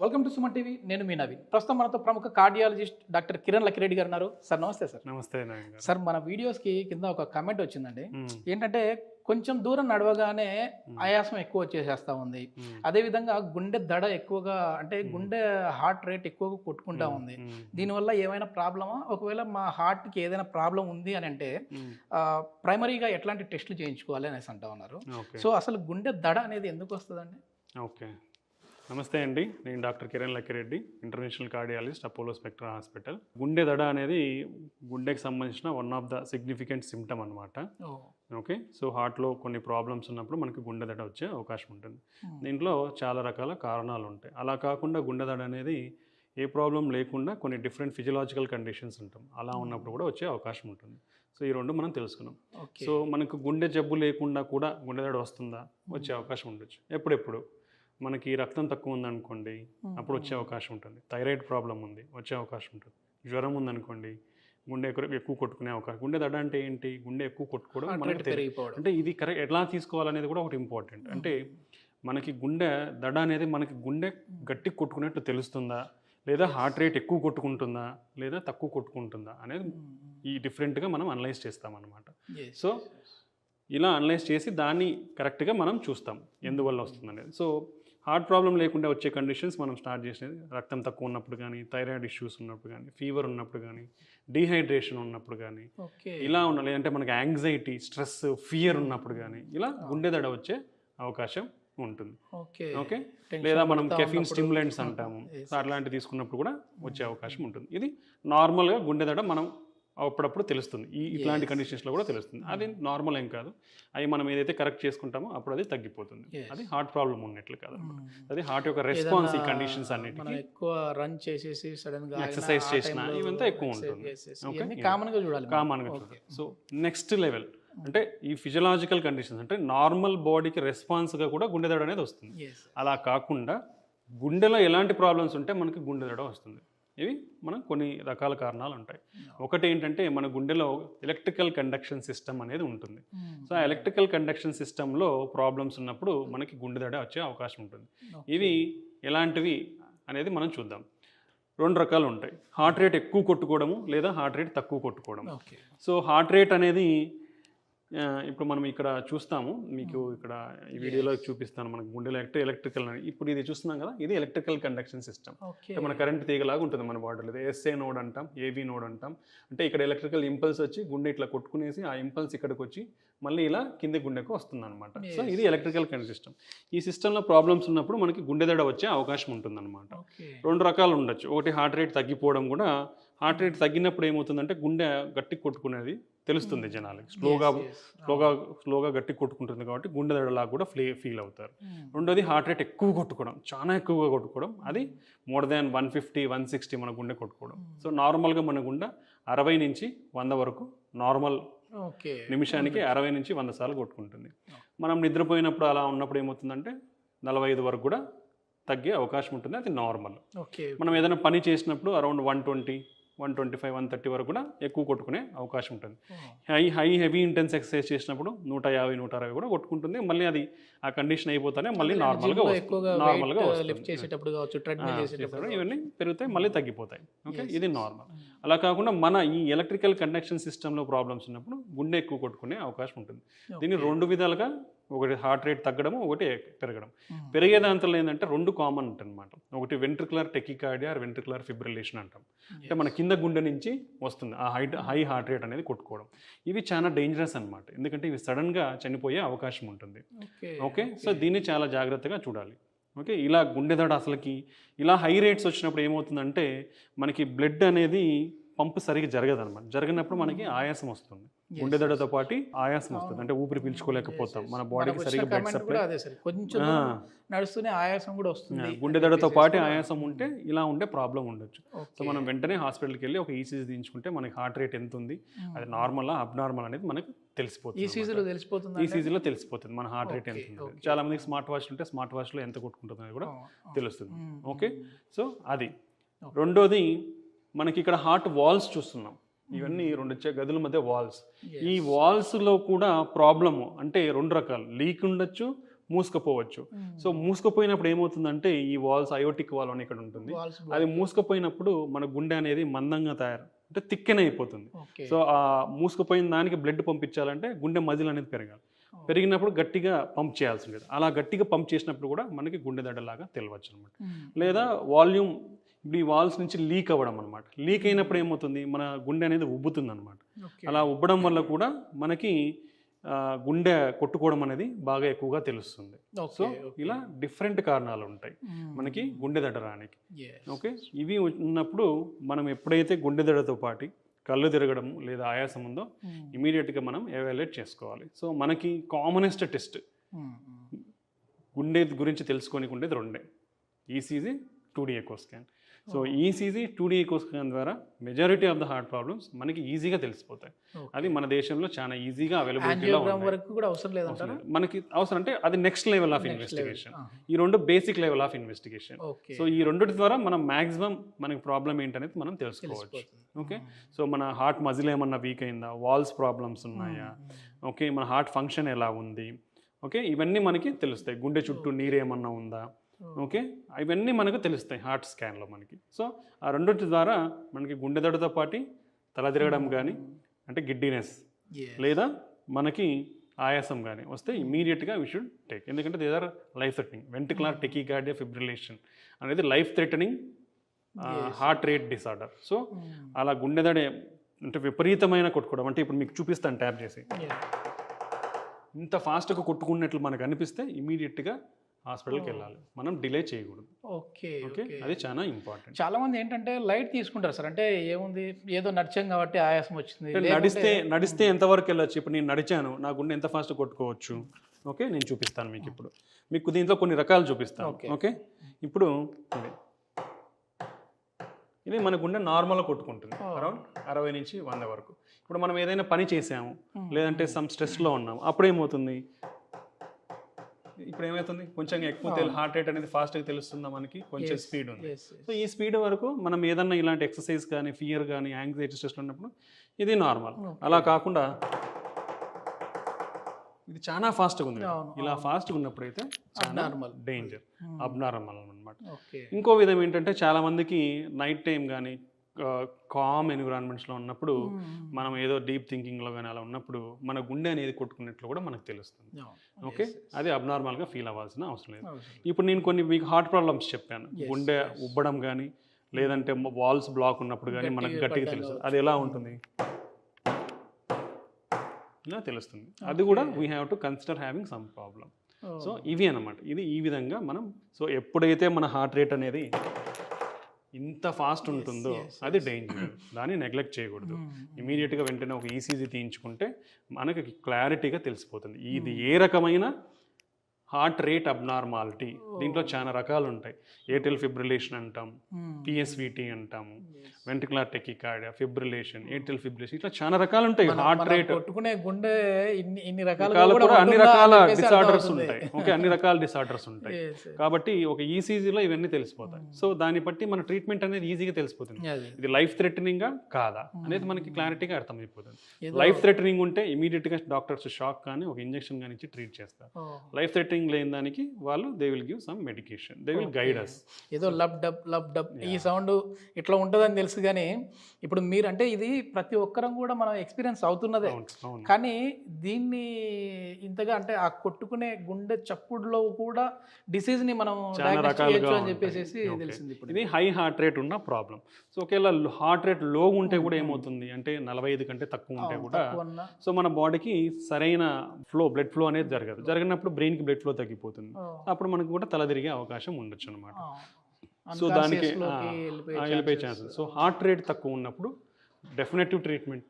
Welcome to Suman TV. నేను మీ నవీన్. ప్రస్తుతం మనతో ప్రముఖ కార్డియాలజిస్ట్ డాక్టర్ కిరణ్ లక్కిరెడ్డి గారు ఉన్నారు. సార్ నమస్తే. సార్ నమస్తే నవీన్ గారు. సార్ మన వీడియోస్కి కింద ఒక కమెంట్ వచ్చిందండి. ఏంటంటే కొంచెం దూరం నడవగానే ఆయాసం ఎక్కువ వచ్చేసేస్తా ఉంది, అదేవిధంగా గుండె దడ ఎక్కువగా అంటే గుండె హార్ట్ రేట్ ఎక్కువగా కొట్టుకుంటా ఉంది. దీనివల్ల ఏమైనా ప్రాబ్లమా? ఒకవేళ మా హార్ట్కి ఏదైనా ప్రాబ్లం ఉంది అని అంటే ప్రైమరీగా ఎట్లాంటి టెస్టులు చేయించుకోవాలి అనేసి అంటా ఉన్నారు. సో అసలు గుండె దడ అనేది ఎందుకు వస్తుందండి? ఓకే, నమస్తే అండి. నేను doctor Kiran Lakkireddy, international cardiologist, Apollo spectra hospital. గుండె దడ అనేది గుండెకి సంబంధించిన one of the significant symptom అనమాట. ఓకే, సో హార్ట్లో కొన్ని ప్రాబ్లమ్స్ ఉన్నప్పుడు మనకి గుండె దడ వచ్చే అవకాశం ఉంటుంది. దీంట్లో చాలా రకాల కారణాలు ఉంటాయి. అలా కాకుండా గుండె దడ అనేది ఏ ప్రాబ్లం లేకుండా కొన్ని డిఫరెంట్ ఫిజియలాజికల్ కండిషన్స్ ఉంటాం, అలా ఉన్నప్పుడు కూడా వచ్చే అవకాశం ఉంటుంది. సో ఈ రెండు మనం తెలుసుకున్నాం. సో మనకు గుండె జబ్బు లేకుండా కూడా గుండె దడ వస్తుందా? వచ్చే అవకాశం ఉండొచ్చు. ఎప్పుడెప్పుడు మనకి రక్తం తక్కువ ఉందనుకోండి, అప్పుడు వచ్చే అవకాశం ఉంటుంది. థైరాయిడ్ ప్రాబ్లం ఉంది, వచ్చే అవకాశం ఉంటుంది. జ్వరం ఉందనుకోండి, గుండె ఎక్కువ కొట్టుకునే అవకాశం. గుండె దడ అంటే ఏంటి? గుండె ఎక్కువ కొట్టుకోవడం మనకి అంటే ఇది కరెక్ట్ ఎట్లా తీసుకోవాలనేది కూడా ఒకటి ఇంపార్టెంట్. అంటే మనకి గుండె దడ అనేది మనకి గుండె గట్టి కొట్టుకునేట్టు తెలుస్తుందా, లేదా హార్ట్ రేట్ ఎక్కువ కొట్టుకుంటుందా, లేదా తక్కువ కొట్టుకుంటుందా అనేది ఈ డిఫరెంట్గా మనం అనలైజ్ చేస్తామన్నమాట. సో ఇలా అనలైజ్ చేసి దాన్ని కరెక్ట్గా మనం చూస్తాం ఎందువల్ల వస్తుంది అనేది. సో హార్ట్ ప్రాబ్లం లేకుండా వచ్చే కండిషన్స్ మనం స్టార్ట్ చేసేది రక్తం తక్కువ ఉన్నప్పుడు కానీ, థైరాయిడ్ ఇష్యూస్ ఉన్నప్పుడు కానీ, ఫీవర్ ఉన్నప్పుడు కానీ, డీహైడ్రేషన్ ఉన్నప్పుడు కానీ, ఇలా ఉన్న లేదంటే మనకి యాంగ్జైటీ, స్ట్రెస్, ఫియర్ ఉన్నప్పుడు కానీ ఇలా గుండె దడ వచ్చే అవకాశం ఉంటుంది. ఓకే, లేదా మనం కెఫిన్ స్టిమ్యులెంట్స్ అంటాము, అట్లాంటివి తీసుకున్నప్పుడు కూడా వచ్చే అవకాశం ఉంటుంది. ఇది నార్మల్గా గుండె దడ మనం అప్పుడప్పుడు తెలుస్తుంది. ఇట్లాంటి కండిషన్స్లో కూడా తెలుస్తుంది. అది నార్మల్ ఏం కాదు. అవి మనం ఏదైతే కరెక్ట్ చేసుకుంటామో అప్పుడు అది తగ్గిపోతుంది. అది హార్ట్ ప్రాబ్లం ఉన్నట్లు కాదు, అది హార్ట్ యొక్క రెస్పాన్స్. ఈ కండిషన్స్ అన్నిటికీ ఎక్కువ రన్ చేసేసి సడన్ గా ఎక్సర్సైజ్ చేసినా ఇవంతా ఎక్కువ ఉంటుంది. కామన్గా చూడాలి. సో నెక్స్ట్ లెవెల్ అంటే ఈ ఫిజియలాజికల్ కండిషన్స్ అంటే నార్మల్ బాడీకి రెస్పాన్స్గా కూడా గుండె దడ అనేది వస్తుంది. అలా కాకుండా గుండెలో ఎలాంటి ప్రాబ్లమ్స్ ఉంటే మనకి గుండె దడ వస్తుంది. ఇవి మనం కొన్ని రకాల కారణాలు ఉంటాయి. ఒకటి ఏంటంటే మన గుండెలో ఎలక్ట్రికల్ కండక్షన్ సిస్టమ్ అనేది ఉంటుంది. సో ఆ ఎలక్ట్రికల్ కండక్షన్ సిస్టంలో ప్రాబ్లమ్స్ ఉన్నప్పుడు మనకి గుండె దడ వచ్చే అవకాశం ఉంటుంది. ఇవి ఎలాంటివి అనేది మనం చూద్దాం. రెండు రకాలు ఉంటాయి. హార్ట్ రేట్ ఎక్కువ కొట్టుకోవడము, లేదా హార్ట్ రేట్ తక్కువ కొట్టుకోవడం. సో హార్ట్ రేట్ అనేది ఇప్పుడు మనం ఇక్కడ చూస్తాము, మీకు ఇక్కడ ఈ వీడియోలో చూపిస్తాను. మనకు గుండెలో ఎలక్ట్రికల్ ఇప్పుడు ఇది చూస్తున్నాం కదా, ఇది ఎలక్ట్రికల్ కండక్షన్ సిస్టమ్. అంటే మన కరెంట్ తీగలాగా ఉంటుంది మన బాడీలో. ఎస్ఏ నోడ్ అంటాం, ఏవి నోడ్ అంటాం. అంటే ఇక్కడ ఎలక్ట్రికల్ ఇంపల్స్ వచ్చి గుండె ఇట్లా కొట్టుకునేసి ఆ ఇంపల్స్ ఇక్కడికి వచ్చి మళ్ళీ ఇలా కింది గుండెకు వస్తుంది అనమాట. సో ఇది ఎలక్ట్రికల్ కండక్షన్ సిస్టమ్. ఈ సిస్టంలో ప్రాబ్లమ్స్ ఉన్నప్పుడు మనకి గుండె దడ వచ్చే అవకాశం ఉంటుంది అనమాట. రెండు రకాలు ఉండొచ్చు. ఒకటి హార్ట్ రేట్ తగ్గిపోవడం కూడా. హార్ట్ రేట్ తగ్గినప్పుడు ఏమవుతుందంటే గుండె గట్టి కొట్టుకునేది తెలుస్తుంది జనాలకి. స్లోగా గట్టి కొట్టుకుంటుంది కాబట్టి గుండె దడలాగా కూడా ఫీల్ అవుతారు. రెండోది హార్ట్ రేట్ ఎక్కువ కొట్టుకోవడం, చాలా ఎక్కువగా కొట్టుకోవడం. అది మోర్ దాన్ 150, 160 మన గుండె కొట్టుకోవడం. సో నార్మల్గా మన గుండె 60 నుంచి 100 వరకు నార్మల్ నిమిషానికి 60 నుంచి 100 సార్లు కొట్టుకుంటుంది. మనం నిద్రపోయినప్పుడు అలా ఉన్నప్పుడు ఏమవుతుందంటే 45 వరకు కూడా తగ్గే అవకాశం ఉంటుంది. అది నార్మల్. మనం ఏదైనా పని చేసినప్పుడు అరౌండ్ 120, 125, 130 వరకు కూడా ఎక్కువ కొట్టుకునే అవకాశం ఉంటుంది. హెవీ ఇంటెన్స్ ఎక్సర్సైజ్ చేసినప్పుడు 150, 160 కూడా కొట్టుకుంటుంది. మళ్ళీ అది ఆ కండిషన్ అయిపోతానే మళ్ళీ నార్మల్గా ఇవన్నీ పెరుగుతాయి, మళ్ళీ తగ్గిపోతాయి. ఓకే, ఇది నార్మల్. అలా కాకుండా మన ఈ ఎలక్ట్రికల్ కండక్షన్ సిస్టంలో ప్రాబ్లమ్స్ ఉన్నప్పుడు గుండె ఎక్కువ కొట్టుకునే అవకాశం ఉంటుంది. దీన్ని రెండు విధాలుగా, ఒకటి హార్ట్ రేట్ తగ్గడము, ఒకటి పెరగడం. పెరిగే దాంట్లో ఏంటంటే రెండు కామన్ ఉంటుంది అనమాట. ఒకటి వెంట్రికులర్ టెకికార్డియా, వెంట్రికులర్ ఫిబ్రిలేషన్ అంటాం. అంటే మన కింద గుండె నుంచి వస్తుంది ఆ హై హార్ట్ రేట్ అనేది కొట్టుకోవడం. ఇవి చాలా డేంజరస్ అనమాట, ఎందుకంటే ఇవి సడన్గా చనిపోయే అవకాశం ఉంటుంది. ఓకే, సో దీన్ని చాలా జాగ్రత్తగా చూడాలి. ఓకే, ఇలా గుండె దడ అసలుకి ఇలా హై రేట్స్ వచ్చినప్పుడు ఏమవుతుందంటే మనకి బ్లడ్ అనేది పంపు సరిగ్గా జరగదు అనమాట. జరిగినప్పుడు మనకి ఆయాసం వస్తుంది. గుండె దడతో పాటు ఆయాసం వస్తుంది. అంటే ఊపిరి పీల్చుకోలేకపోతాం, మన బాడీకి సరిగ్గా బ్లడ్ సప్లై నడుస్తూనే ఆయాసం కూడా వస్తుంది. గుండె దడతో పాటు ఆయాసం ఉంటే ఇలా ఉండే ప్రాబ్లం ఉండొచ్చు. సో మనం వెంటనే హాస్పిటల్కి వెళ్ళి ఒక ఈసీజీ తీయించుకుంటే మనకి హార్ట్ రేట్ ఎంత ఉంది, అది నార్మల్ అబ్నార్మల్ అనేది మనకు తెలిసిపోతుంది. ఈసీజీలో తెలిసిపోతుంది మన హార్ట్ రేట్ ఎంత ఉంది. చాలా మందికి స్మార్ట్ వాచ్లు ఉంటే స్మార్ట్ వాచ్లో ఎంత కొట్టుకుంటుంది అనేది కూడా తెలుస్తుంది. ఓకే, సో అది. రెండోది మనకి ఇక్కడ హార్ట్ వాల్స్ చూస్తున్నాం. ఇవన్నీ రెండు గదుల మధ్య వాల్స్. ఈ వాల్స్లో కూడా ప్రాబ్లము అంటే రెండు రకాలు, లీక్ ఉండొచ్చు, మూసుకుపోవచ్చు. సో మూసుకుపోయినప్పుడు ఏమవుతుందంటే ఈ వాల్స్ అయోటిక్ వాల్ అని ఇక్కడ ఉంటుంది, అది మూసుకుపోయినప్పుడు మన గుండె అనేది మందంగా అంటే థిక్కెన్ అయిపోతుంది. సో ఆ మూసుకుపోయిన దానికి బ్లడ్ పంపించాలంటే గుండె మజిల్ అనేది పెరగాలి, పెరిగినప్పుడు గట్టిగా పంప్ చేయాల్సి ఉంటుంది. అలా గట్టిగా పంప్ చేసినప్పుడు కూడా మనకి గుండె దడలాగా తెలియవచ్చు అనమాట. లేదా వాల్యూమ్ ఇప్పుడు ఈ వాల్స్ నుంచి లీక్ అవ్వడం అనమాట. లీక్ అయినప్పుడు ఏమవుతుంది, మన గుండె అనేది ఉబ్బుతుంది అనమాట. అలా ఉబ్బడం వల్ల కూడా మనకి గుండె కొట్టుకోవడం అనేది బాగా ఎక్కువగా తెలుస్తుంది. సో ఇలా డిఫరెంట్ కారణాలు ఉంటాయి మనకి గుండె దడ రానికి. ఓకే, ఇవి ఉన్నప్పుడు మనం ఎప్పుడైతే గుండె దడతో పాటు కళ్ళు తిరగడం లేదా ఆయాసం ఉందో ఇమీడియట్గా మనం ఎవాల్యుయేట్ చేసుకోవాలి. సో మనకి కామనెస్ట్ టెస్ట్ గుండె గురించి తెలుసుకొని ఉండేది రెండే, ECG, 2D echo scan. So ECG, 2D echo scan ద్వారా majority of the heart problems మనకి ఈజీగా తెలిసిపోతాయి. అది మన దేశంలో చాలా ఈజీగా అవైలబిలిటీలో మనకి అవసరం. అంటే అది నెక్స్ట్ లెవెల్ ఆఫ్ ఇన్వెస్టిగేషన్. ఈ రెండు basic level of investigation. So ఈ రెండింటి ద్వారా మనం మ్యాక్సిమం మనకి ప్రాబ్లం ఏంటనేది మనం తెలుసుకోవచ్చు. ఓకే, సో మన హార్ట్ మజిల్ ఏమన్నా వీక్ అయిందా, వాల్స్ ప్రాబ్లమ్స్ ఉన్నాయా, ఓకే, మన హార్ట్ ఫంక్షన్ ఎలా ఉంది, ఓకే, ఇవన్నీ మనకి తెలుస్తాయి. గుండె చుట్టూ నీరు ఏమన్నా ఉందా, ఓకే, ఇవన్నీ మనకు తెలుస్తాయి హార్ట్ స్కాన్లో మనకి. సో ఆ రెండింటి ద్వారా మనకి గుండె దడతో పాటు తల తిరగడం కానీ అంటే గిడ్డినెస్ లేదా మనకి ఆయాసం కానీ వస్తే ఇమీడియట్గా వీ షుడ్ టేక్. ఎందుకంటే they are life threatening. Ventricular tachycardia fibrillation అనేది life threatening heart rate disorder. So అలా గుండె దడ అంటే విపరీతమైన కొట్టుకోవడం, అంటే ఇప్పుడు మీకు చూపిస్తాను ట్యాప్ చేసి, ఇంత ఫాస్ట్గా కొట్టుకున్నట్లు మనకు అనిపిస్తే ఇమీడియట్గా హాస్పిటల్కి వెళ్ళాలి, మనం డిలే చేయకూడదు. ఓకే ఓకే, అది చాలా ఇంపార్టెంట్. చాలా మంది ఏంటంటే లైట్ తీసుకుంటారు సార్, అంటే ఏముంది ఏదో నడిచాం కాబట్టి ఆయాసం వచ్చింది. నడిస్తే ఎంతవరకు వెళ్ళొచ్చు? ఇప్పుడు నేను నడిచాను, నా గుండె ఎంత ఫాస్ట్ కొట్టుకోవచ్చు? ఓకే, నేను చూపిస్తాను మీకు. ఇప్పుడు మీకు దీంట్లో కొన్ని రకాలు చూపిస్తాను. ఓకే, ఇప్పుడు ఇది మన గుండె నార్మల్గా కొట్టుకుంటుంది అరౌండ్ 60 నుంచి 100 వరకు. ఇప్పుడు మనం ఏదైనా పని చేసాము లేదంటే సమ్ స్ట్రెస్లో ఉన్నాము, అప్పుడు ఏమవుతుంది, ఇప్పుడు ఏమవుతుంది, కొంచెం ఎక్కువ హార్ట్ రేట్ అనేది ఫాస్ట్గా తెలుస్తుందా మనకి, కొంచెం స్పీడ్ ఉంది. సో ఈ స్పీడ్ వరకు మనం ఏదన్నా ఇలాంటి ఎక్సర్సైజ్ కానీ ఫియర్ కానీ యాంగ్జైటీ స్ట్రెస్ ఉన్నప్పుడు ఇది నార్మల్. అలా కాకుండా ఇది చాలా ఫాస్ట్గా ఉంది, ఇలా ఫాస్ట్గా ఉన్నప్పుడు అయితే డేంజర్, అబ్నార్మల్ అనమాట. ఇంకో విధం ఏంటంటే చాలా మందికి నైట్ టైం కానీ కామ్ ఎన్విరాన్మెంట్స్లో ఉన్నప్పుడు మనం ఏదో డీప్ థింకింగ్లో కానీ అలా ఉన్నప్పుడు మన గుండె అనేది కొట్టుకున్నట్లు కూడా మనకు తెలుస్తుంది. ఓకే, అది అబ్నార్మల్గా ఫీల్ అవ్వాల్సిన అవసరం లేదు. ఇప్పుడు నేను కొన్ని మీకు హార్ట్ ప్రాబ్లమ్స్ చెప్పాను, గుండె ఉబ్బడం కానీ లేదంటే వాల్స్ బ్లాక్ ఉన్నప్పుడు కానీ మనకు గట్టిగా తెలుస్తుంది. అది ఎలా ఉంటుంది, ఇలా తెలుస్తుంది. అది కూడా we have to consider having some problem. So ఇవి అన్నమాట, ఇది ఈ విధంగా మనం. సో ఎప్పుడైతే మన హార్ట్ రేట్ అనేది ఇంత ఫాస్ట్ ఉంటుందో అది డేంజర్, దాన్ని నెగ్లెక్ట్ చేయకూడదు. ఇమీడియట్గా వెంటనే ఒక ఈసీజీ తీయించుకుంటే మనకి క్లారిటీగా తెలిసిపోతుంది ఇది ఏ రకమైన హార్ట్ రేట్ అబ్నార్మాలిటీ. దీంట్లో చాలా రకాలు ఉంటాయి. ఏటిల్ ఫిబ్రిలేషన్ అంటాం, పిఎస్విటి అంటాము, వెంట్రికులర్ టెకికార్డియా, ఫిబ్రిలేషన్, ఏటిల్ ఫిబ్రిలేషన్, ఇట్లా చాలా రకాలు ఉంటాయి. హార్ట్ రేట్ కొట్టుకునే గుండె అన్ని రకాల డిసార్డర్స్ ఉంటాయి. ఓకే, అన్ని రకాల డిసార్డర్స్ ఉంటాయి కాబట్టి ఒక ఈసీజీలో ఇవన్నీ తెలిసిపోతాయి. సో దాన్ని బట్టి మన ట్రీట్మెంట్ అనేది ఈజీగా తెలిసిపోతుంది. ఇది లైఫ్ థ్రెటనింగా కాదా అనేది మనకి క్లారిటీగా అర్థమైపోతుంది. లైఫ్ థ్రెటనింగ్ ఉంటే ఇమీడియట్గా డాక్టర్స్ షాక్ కానీ ఒక ఇంజెక్షన్ కానీ ఇచ్చి ట్రీట్ చేస్తారు. లైఫ్ థ్రెటనింగ్ లేని దానికి వాళ్ళు they will give some medication, they will guide us. ఏదో లబ్ డబ్ ఈ సౌండ్ ఇట్లా ఉంటుందని తెలుసు, కానీ ఇప్పుడు మీరు అంటే ఇది ప్రతి ఒక్కరం కూడా మనం ఎక్స్పీరియన్స్ అవుతున్నదే, కానీ దీన్ని ఇంతగా అంటే ఆ కొట్టుకునే గుండె చప్పుడులో కూడా డిసీజ్ ని మనం అని చెప్పేసి తెలిసింది. ఇప్పుడు ఇది హై హార్ట్ రేట్ ఉన్న ప్రాబ్లం. సో ఒకవేళ హార్ట్ రేట్ లో ఉంటే కూడా ఏమవుతుంది అంటే 45 కంటే తక్కువ ఉంటే కూడా సో మన బాడీకి సరైన బ్లడ్ ఫ్లో అనేది జరిగినప్పుడు బ్రెయిన్కి బ్లడ్ ఫ్లో తగ్గిపోతుంది. అప్పుడు మనకు కూడా తల తిరిగే అవకాశం ఉండొచ్చు అనమాట. సో దానికి వెళ్ళిపోయే ఛాన్సెస్. సో హార్ట్ రేట్ తక్కువ ఉన్నప్పుడు డెఫినెటివ్ ట్రీట్మెంట్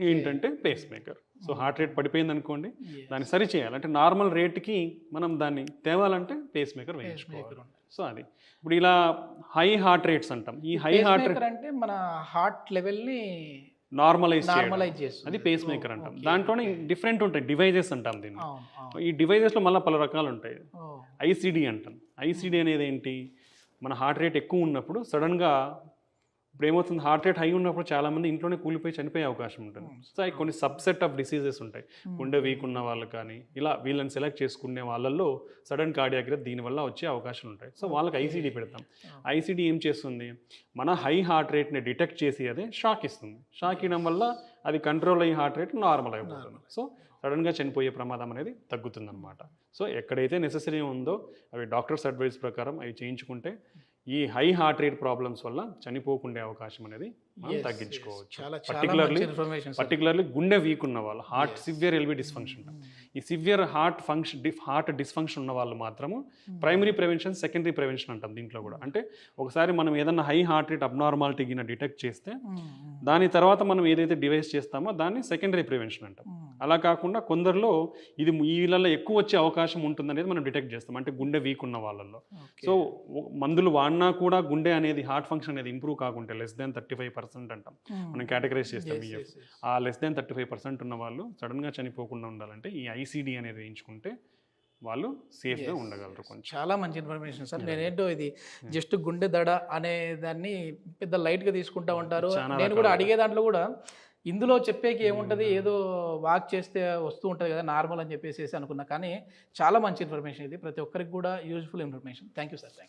ఏంటంటే pacemaker. So heart rate పడిపోయింది అనుకోండి, దాన్ని సరి చేయాలి. అంటే నార్మల్ రేట్కి మనం దాన్ని తేవాలంటే పేస్ మేకర్ వేయించుకోవాలి. సో అది ఇప్పుడు ఇలా హై హార్ట్ రేట్స్ అంటాం. ఈ హై హార్ట్ రేట్ అంటే మన హార్ట్ లెవెల్ని నార్మలైజ్ చేస్తుంది, అది పేస్ మేకర్ అంటాం. దాంట్లోనే డిఫరెంట్ ఉంటాయి, డివైజెస్ అంటాం దీన్ని. ఈ డివైజెస్లో మళ్ళీ పలు రకాలు ఉంటాయి. ఐసీడీ అంటాం. ఐసీడీ అనేది ఏంటి, మన హార్ట్ రేట్ ఎక్కువ ఉన్నప్పుడు సడన్గా ఇప్పుడు ఏమవుతుంది, హార్ట్ రేట్ హై ఉన్నప్పుడు చాలా మంది ఇంట్లోనే కూలిపోయి చనిపోయే అవకాశం ఉంటుంది. సో అవి కొన్ని సబ్సెట్ ఆఫ్ డిసీజెస్ ఉంటాయి. గుండె వీక్ ఉన్న వాళ్ళు కానీ ఇలా వీళ్ళని సెలెక్ట్ చేసుకునే వాళ్ళల్లో సడన్ కార్డియాక్ డెత్ దీనివల్ల వచ్చే అవకాశాలు ఉంటాయి. సో వాళ్ళకి ఐసీడీ పెడతాం. ఐసీడీ ఏం చేస్తుంది, మన హై హార్ట్ రేట్ని డిటెక్ట్ చేసి అదే షాక్ ఇస్తుంది. షాక్ ఇవ్వడం వల్ల అది కంట్రోల్ అయ్యి హార్ట్ రేట్ నార్మల్ అయిపోతుంది. సో సడన్గా చనిపోయే ప్రమాదం అనేది తగ్గుతుందన్నమాట. సో ఎక్కడైతే నెసెసరీ ఉందో అవి డాక్టర్స్ అడ్వైస్ ప్రకారం అవి చేయించుకుంటే ఈ హై హార్ట్ రేట్ ప్రాబ్లమ్స్ వల్ల చనిపోకుండే అవకాశం అనేది మనం తగ్గించుకోవచ్చు. పర్టికులర్లీ గుండె వీక్ ఉన్న వాళ్ళు, హార్ట్ సివియర్ ఎల్వి డిస్ఫంక్షన్, ఈ సివియర్ హార్ట్ డిస్ఫంక్షన్ ఉన్న వాళ్ళు మాత్రము ప్రైమరీ ప్రివెన్షన్, సెకండరీ ప్రివెన్షన్ అంటాం దీంట్లో కూడా. అంటే ఒకసారి మనం ఏదన్నా హై హార్ట్ రేట్ అబ్నార్మాలిటీ గిన డిటెక్ట్ చేస్తే దాని తర్వాత మనం ఏదైతే డివైస్ చేస్తామో దాన్ని సెకండరీ ప్రివెన్షన్ అంటాం. అలా కాకుండా కొందరిలో ఇది వీళ్ళల్లో ఎక్కువ వచ్చే అవకాశం ఉంటుందనేది మనం డిటెక్ట్ చేస్తాం, అంటే గుండె వీక్ ఉన్న వాళ్ళల్లో. సో మందులు వాడినా కూడా గుండె అనేది హార్ట్ ఫంక్షన్ అనేది ఇంప్రూవ్ కాకుంటే లెస్ దాన్ 35% అంటాం మనం కేటగరైజ్ చేస్తాం ఈఎఫ్. ఆ లెస్ దాన్ 35% ఉన్న వాళ్ళు సడన్గా చనిపోకుండా ఉండాలంటే ఈ ఐసీడీ అనేది వేయించుకుంటే వాళ్ళు సేఫ్గా ఉండగలరు. కొంచెం చాలా మంచి ఇన్ఫర్మేషన్ సార్. నేనేంటో ఇది జస్ట్ గుండె దడ అనే దాన్ని పెద్ద లైట్గా తీసుకుంటా ఉంటారు. నేను కూడా అడిగే దాంట్లో కూడా ఇందులో చెప్పేకి ఏముంటుంది, ఏదో వాక్ చేస్తే వస్తూ ఉంటుంది కదా నార్మల్ అని చెప్పేసి అనుకున్నా. కానీ చాలా మంచి ఇన్ఫర్మేషన్ ఇది, ప్రతి ఒక్కరికి కూడా useful information. Thank you sir.